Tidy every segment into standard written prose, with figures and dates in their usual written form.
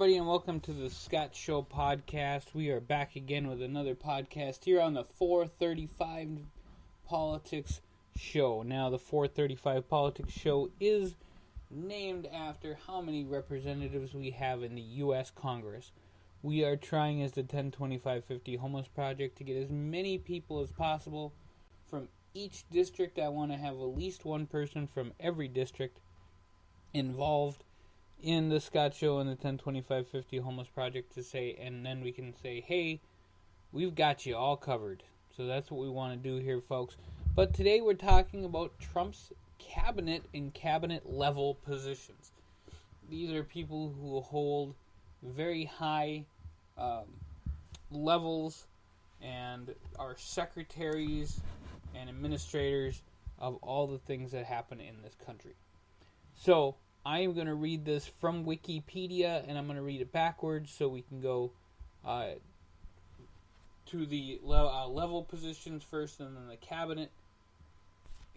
everybody, and welcome to the Scott Show podcast. We are back again with another podcast here on the 435 Politics Show. Now, the 435 Politics Show is named after how many representatives we have in the U.S. Congress. We are trying as the 102550 Homeless Project to get as many people as possible from each district. I want to have at least one person from every district involved in the Scott Show and the 102550 Homeless Project to say, and then we can say, hey, we've got you all covered. So that's what we want to do here, folks. But today we're talking about Trump's cabinet and cabinet level positions. These are people who hold very high levels and are secretaries and administrators of all the things that happen in this country. So I am going to read this from Wikipedia, and I'm going to read it backwards so we can go to the level positions first and then the cabinet.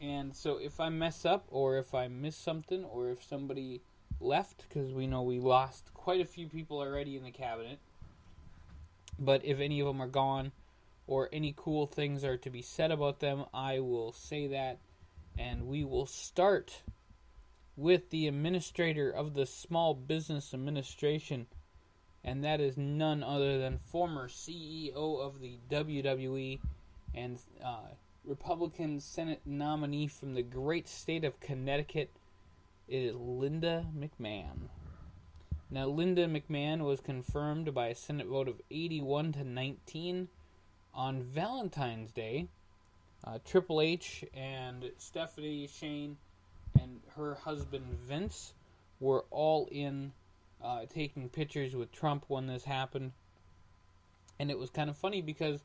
And so if I mess up or if I miss something or if somebody left, because we know we lost quite a few people already in the cabinet, but if any of them are gone or any cool things are to be said about them, I will say that, and we will start with the administrator of the Small Business Administration, and that is none other than former CEO of the WWE and Republican Senate nominee from the great state of Connecticut. It is Linda McMahon. Now, Linda McMahon was confirmed by a Senate vote of 81-19 on Valentine's Day. Triple H and Stephanie Shane and her husband Vince were all in taking pictures with Trump when this happened. And it was kind of funny because,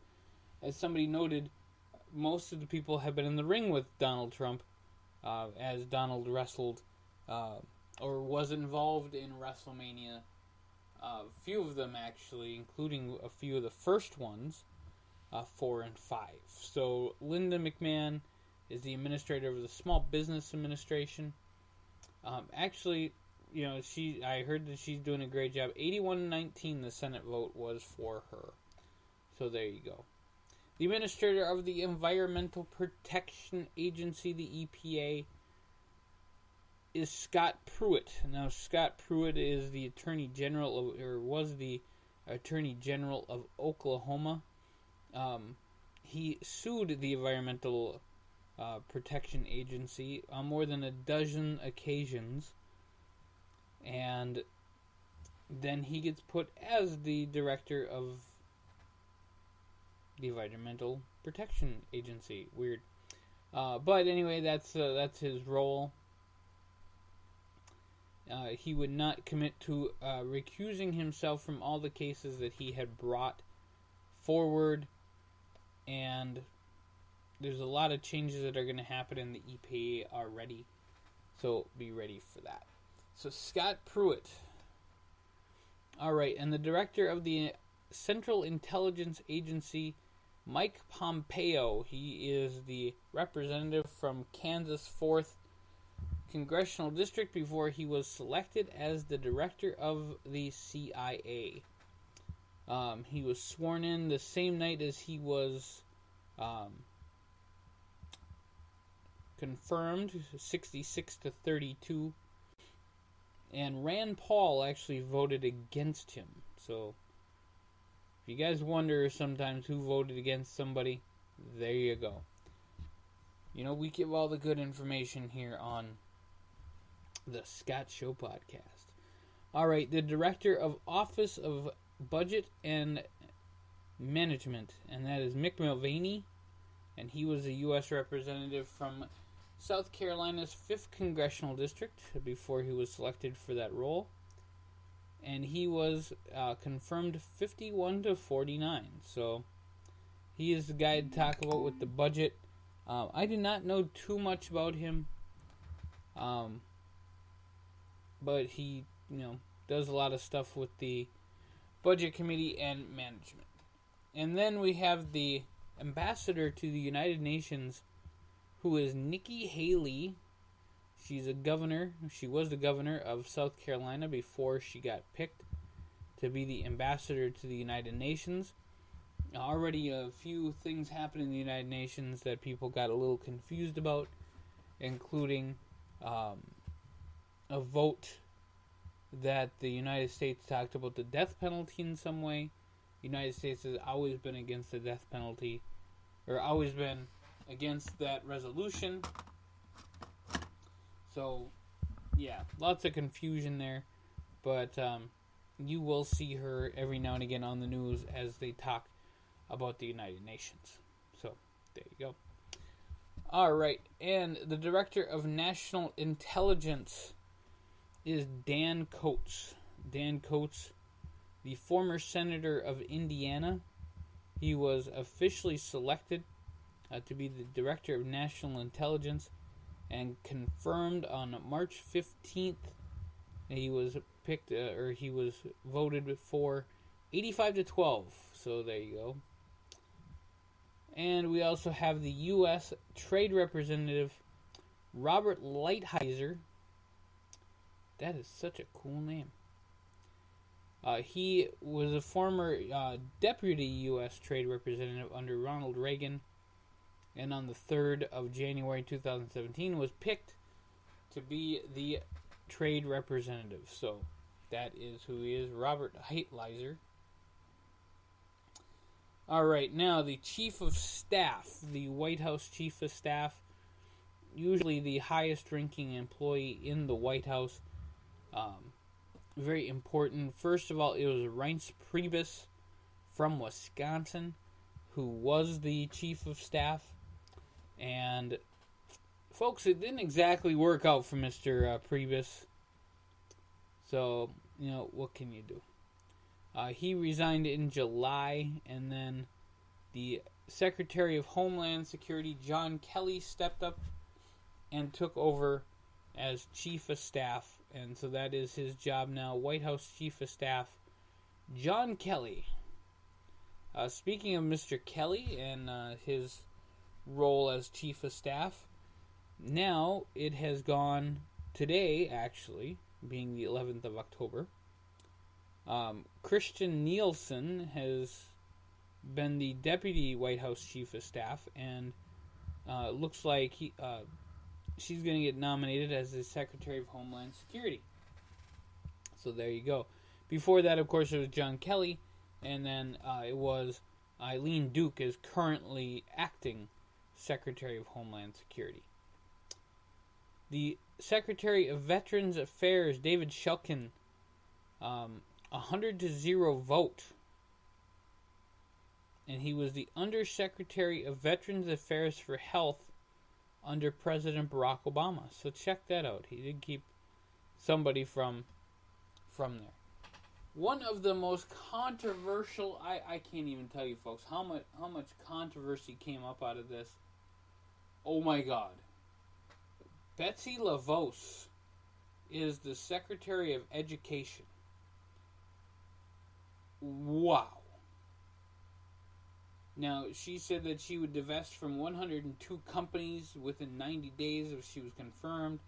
as somebody noted, most of the people have been in the ring with Donald Trump as Donald wrestled or was involved in WrestleMania. A few of them, actually, including a few of the first ones, 4 and 5. So Linda McMahon is the administrator of the Small Business Administration. Actually, you know, I heard that she's doing a great job. 81-19, the Senate vote was for her. So there you go. The administrator of the Environmental Protection Agency, the EPA, is Scott Pruitt. Now, Scott Pruitt is the Attorney General was the Attorney General of Oklahoma. He sued the Environmental Protection Agency on more than a dozen occasions, and then he gets put as the director of the Environmental Protection Agency. Weird, but anyway, that's his role. He would not commit to recusing himself from all the cases that he had brought forward, and there's a lot of changes that are going to happen in the EPA already, so be ready for that. So Scott Pruitt. All right, and the director of the Central Intelligence Agency, Mike Pompeo. He is the representative from Kansas 4th Congressional District before he was selected as the director of the CIA. He was sworn in the same night as he was confirmed, 66-32, and Rand Paul actually voted against him. So if you guys wonder sometimes who voted against somebody, there you go. You know, we give all the good information here on the Scott Show podcast. All right, the director of Office of Budget and Management, and that is Mick Mulvaney, and he was a U.S. representative from South Carolina's 5th Congressional District before he was selected for that role, and he was confirmed 51-49. So he is the guy to talk about with the budget. I did not know too much about him, but he, does a lot of stuff with the Budget Committee and Management. And then we have the ambassador to the United Nations, who is Nikki Haley. She's a governor. She was the governor of South Carolina before she got picked. to be the ambassador to the United Nations. Already a few things happened in the United Nations that people got a little confused about, including a vote that the United States talked about the death penalty in some way. The United States has always been against the death penalty, or always been against that resolution. So, yeah, lots of confusion there. But you will see her every now and again on the news as they talk about the United Nations. So, there you go. Alright, and the Director of National Intelligence is Dan Coats. Dan Coats, the former Senator of Indiana. He was officially selected to be the Director of National Intelligence and confirmed on March 15th. He was picked, or he was voted for 85-12. So there you go. And we also have the U.S. Trade Representative Robert Lighthizer. That is such a cool name. He was a former deputy U.S. Trade Representative under Ronald Reagan, and on the 3rd of January 2017 was picked to be the Trade Representative. So that is who he is, Robert Lighthizer. Alright, now the Chief of Staff, the White House Chief of Staff, usually the highest ranking employee in the White House. Very important. First of all, it was Reince Priebus from Wisconsin who was the Chief of Staff. And, folks, it didn't exactly work out for Mr. Priebus. So, what can you do? He resigned in July, and then the Secretary of Homeland Security, John Kelly, stepped up and took over as Chief of Staff. And so that is his job now, White House Chief of Staff, John Kelly. Speaking of Mr. Kelly and his role as Chief of Staff, now it has gone today, actually, being the 11th of October. Christian Nielsen has been the Deputy White House Chief of Staff, and looks like she's going to get nominated as the Secretary of Homeland Security. So there you go. Before that, of course, it was John Kelly, and then it was Eileen Duke is currently acting Secretary of Homeland Security. The Secretary of Veterans Affairs, David Shulkin, 100-0 vote. And he was the Undersecretary of Veterans Affairs for Health under President Barack Obama. So check that out. He did keep somebody from there. One of the most controversial, I can't even tell you, folks, how much controversy came up out of this. Oh my God. Betsy DeVos is the Secretary of Education. Wow. Now, she said that she would divest from 102 companies within 90 days if she was confirmed.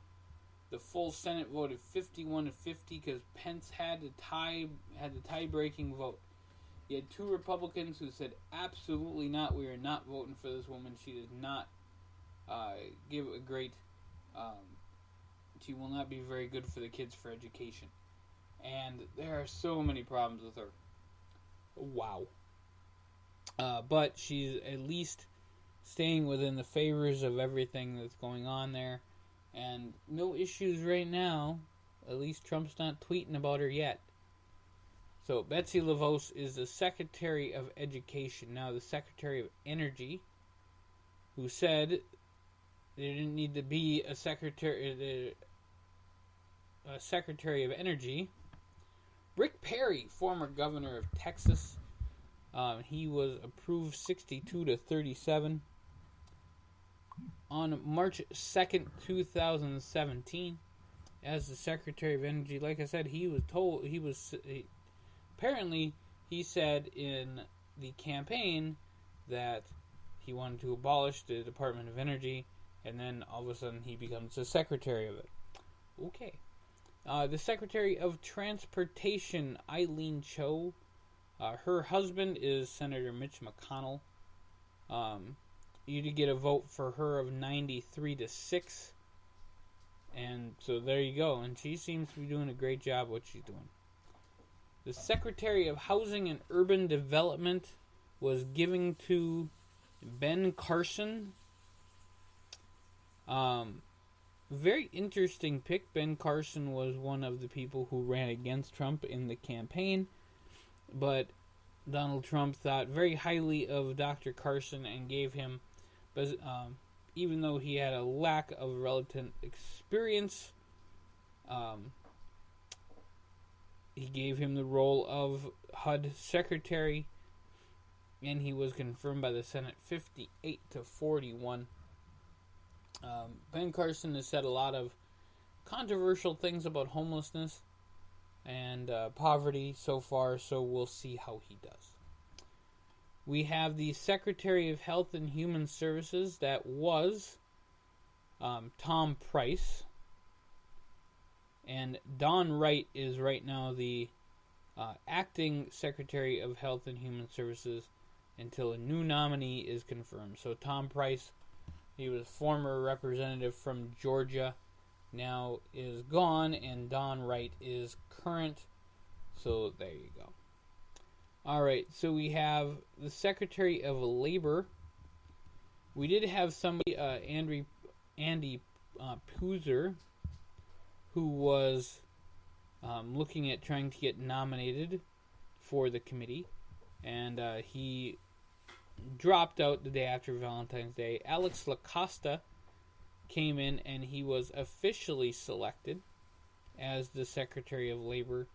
The full Senate voted 51-50 because Pence had the tie-breaking vote. You had two Republicans who said, absolutely not, we are not voting for this woman. She does not give a great... she will not be very good for the kids for education. And there are so many problems with her. Wow. But she's at least staying within the favors of everything that's going on there. And no issues right now. At least Trump's not tweeting about her yet. So Betsy DeVos is the Secretary of Education. Now the Secretary of Energy, who said there didn't need to be a Secretary of Energy. Rick Perry, former governor of Texas. He was approved 62-37. On March 2nd, 2017, as the Secretary of Energy, like I said, apparently he said in the campaign that he wanted to abolish the Department of Energy, and then all of a sudden he becomes the Secretary of it. Okay. The Secretary of Transportation, Eileen Cho, her husband is Senator Mitch McConnell. You did get a vote for her of 93-6. And so there you go. And she seems to be doing a great job what she's doing. The Secretary of Housing and Urban Development was given to Ben Carson. Very interesting pick. Ben Carson was one of the people who ran against Trump in the campaign, but Donald Trump thought very highly of Dr. Carson and gave him, even though he had a lack of relevant experience, he gave him the role of HUD Secretary, and he was confirmed by the Senate 58-41. Ben Carson has said a lot of controversial things about homelessness and poverty so far, so we'll see how he does. We have the Secretary of Health and Human Services, that was Tom Price, and Don Wright is right now the acting Secretary of Health and Human Services until a new nominee is confirmed. So Tom Price, he was former representative from Georgia, now is gone, and Don Wright is current. So there you go. All right, so we have the Secretary of Labor. We did have somebody, Andy Pooser, who was looking at trying to get nominated for the committee, and he dropped out the day after Valentine's Day. Alex Lacosta came in, and he was officially selected as the Secretary of Labor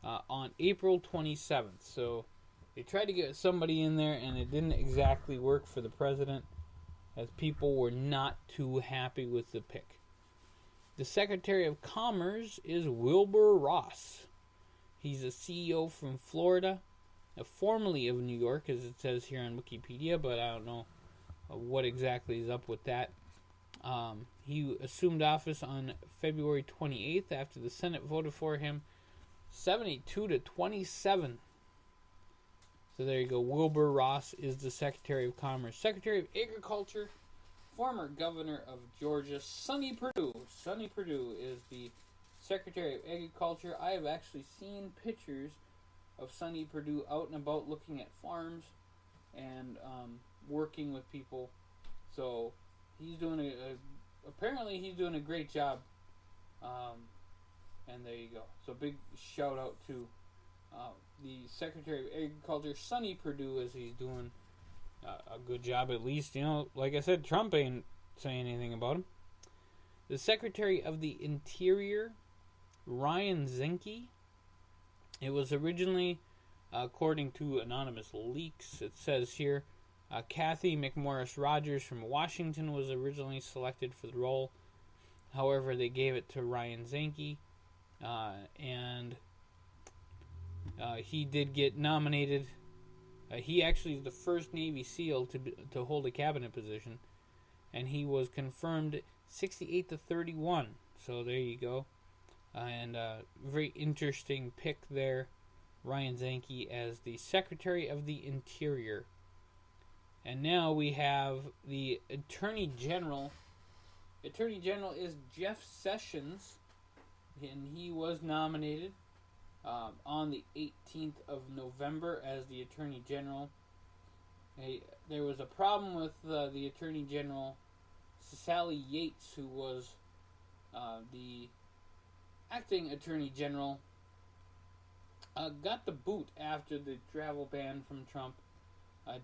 on April 27th. So they tried to get somebody in there, and it didn't exactly work for the president, as people were not too happy with the pick. The Secretary of Commerce is Wilbur Ross. He's a CEO from Florida, formerly of New York, as it says here on Wikipedia, but I don't know what exactly is up with that. He assumed office on February 28th after the Senate voted for him 72-27. So there you go. Wilbur Ross is the Secretary of Commerce. Secretary of Agriculture, former governor of Georgia, Sonny Perdue. Sonny Perdue is the Secretary of Agriculture. I have actually seen pictures of Sonny Perdue out and about looking at farms and working with people. So he's doing apparently he's doing a great job. And there you go. So big shout out to the Secretary of Agriculture, Sonny Perdue, as he's doing a good job, at least. You know, like I said, Trump ain't saying anything about him. The Secretary of the Interior, Ryan Zinke. It was originally, according to anonymous leaks, it says here, Kathy McMorris Rogers from Washington was originally selected for the role. However, they gave it to Ryan Zinke, and he did get nominated. He actually is the first Navy SEAL to hold a cabinet position, and he was confirmed 68-31. So there you go. And very interesting pick there, Ryan Zinke as the Secretary of the Interior. And now we have the Attorney General. Attorney General is Jeff Sessions, and he was nominated on the 18th of November as the Attorney General. There was a problem with the Attorney General, Sally Yates, who was the acting Attorney General, got the boot after the travel ban from Trump.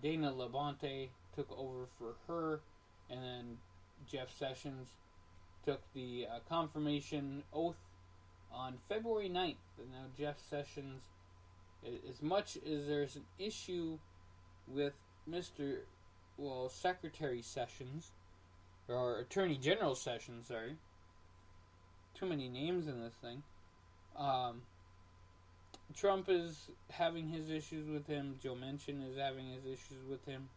Dana Labonte took over for her, and then Jeff Sessions took the confirmation oath on February 9th. And now Jeff Sessions, as much as there's an issue with Secretary Sessions, or Attorney General Sessions, sorry. Too many names in this thing. Trump is having his issues with him. Joe Manchin is having his issues with him.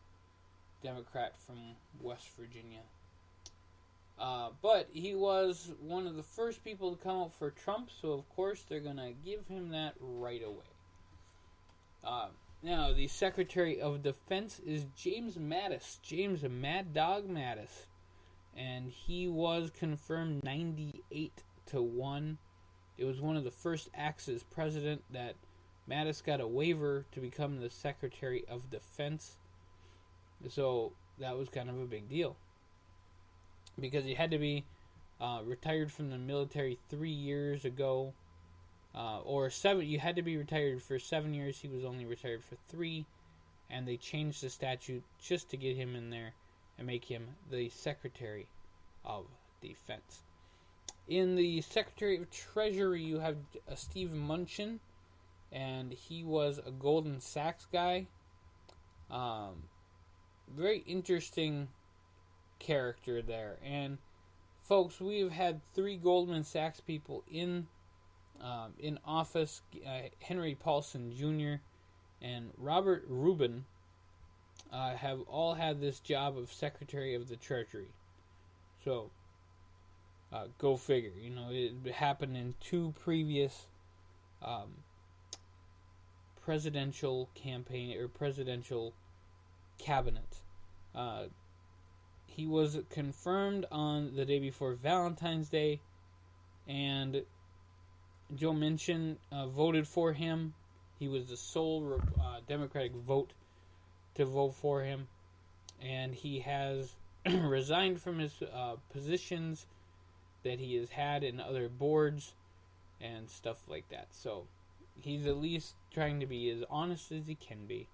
Democrat from West Virginia. But he was one of the first people to come out for Trump, so of course they're going to give him that right away. Now, the Secretary of Defense is James Mattis. James Mad Dog Mattis. And he was confirmed 98-1. It was one of the first acts as president that Mattis got a waiver to become the Secretary of Defense. So that was kind of a big deal. Because he had to be retired from the military 3 years ago. Or 7. You had to be retired for 7 years. He was only retired for 3. And they changed the statute just to get him in there and make him the Secretary of Defense. In the Secretary of Treasury, you have Steve Mnuchin, and he was a Goldman Sachs guy. Very interesting character there. And folks, we've had 3 Goldman Sachs people in office: Henry Paulson Jr. and Robert Rubin have all had this job of Secretary of the Treasury. So, go figure. You know, it happened in 2 previous presidential campaign or presidential cabinets. He was confirmed on the day before Valentine's Day, and Joe Manchin voted for him. He was the sole Democratic vote to vote for him, and he has resigned from his positions that he has had in other boards and stuff like that. So he's at least trying to be as honest as he can be.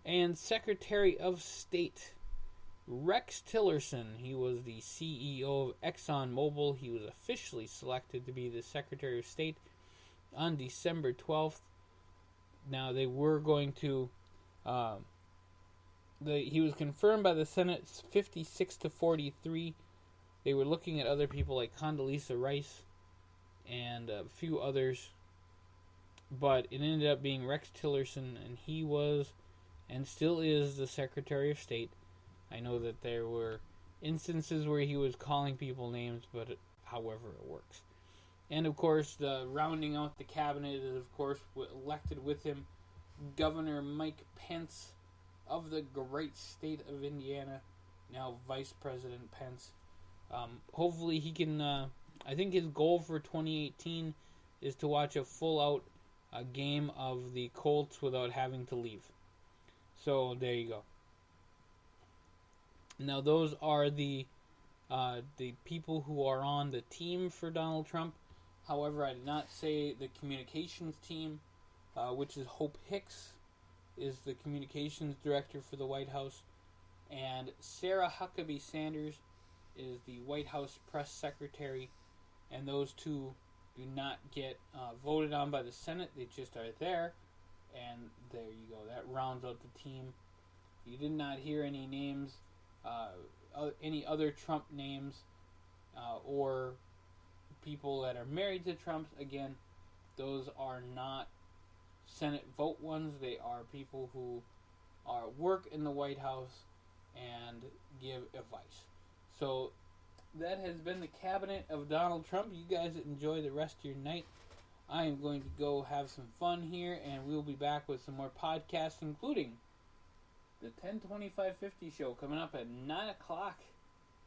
And Secretary of State Rex Tillerson, he was the CEO of ExxonMobil. He was officially selected to be the Secretary of State on December 12th. Now, they were going to he was confirmed by the Senate 56-43. They were looking at other people like Condoleezza Rice and a few others, but it ended up being Rex Tillerson, and he was and still is the Secretary of State. I know that there were instances where he was calling people names, but however it works. And of course, rounding out the cabinet is, of course, elected with him Governor Mike Pence of the great state of Indiana, now Vice President Pence. Hopefully he can, I think his goal for 2018 is to watch a full-out game of the Colts without having to leave. So, there you go. Now, those are the people who are on the team for Donald Trump. However, I did not say the communications team, which is Hope Hicks, is the communications director for the White House, and Sarah Huckabee Sanders is the White House press secretary, and those two do not get voted on by the Senate. They just are there, and there you go. That rounds out the team. You did not hear any names, any other Trump names, or people that are married to Trump. Again, those are not Senate vote ones. They are people who work in the White House and give advice. So that has been the cabinet of Donald Trump. You guys enjoy the rest of your night. I am going to go have some fun here, and we'll be back with some more podcasts, including the 10/25/50 show coming up at 9 o'clock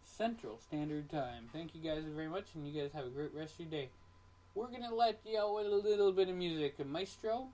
Central Standard Time. Thank you guys very much, and you guys have a great rest of your day. We're going to let you out with a little bit of music. Maestro,